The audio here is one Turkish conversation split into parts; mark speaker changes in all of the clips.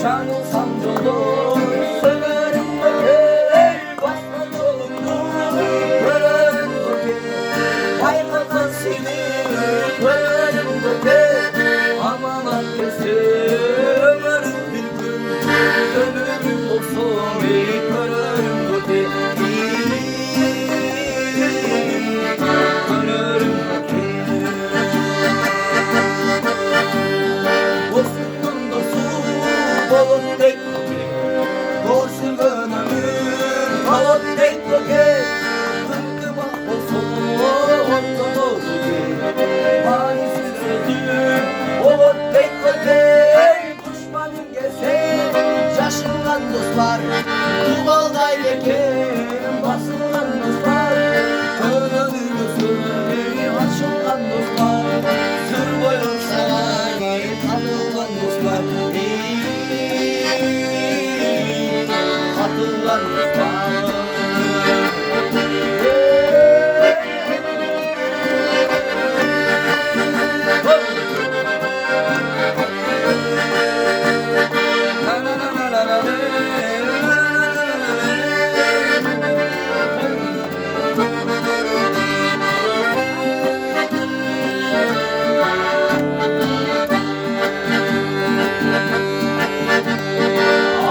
Speaker 1: şan olsam dolu söylerim bakey başka yolunu söylerim bakey vay kakan seni söylerim bakey aman annesi ömrüm bir gün ömrüm olsun söylerim bakey söylerim bakey dostum dostum balon tek dostum ömür balon tek bakey tıkkıma olsun ortada bakey manisiz sözüm balon tek bakey düşmanım gelse şaşırgan dostlar dubalday lekem basılan dostlar önünü söyle açılgan dostlar sır boyun sana tanılan dostlar katılan dostlar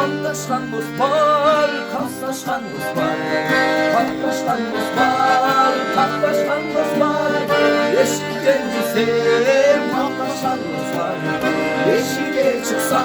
Speaker 1: Antaşkan dostlar, kaslaşkan dostlar, patlaşkan dostlar, taklaşkan dostlar, yeşil gencisi, patlaşkan dostlar, yeşile çıksa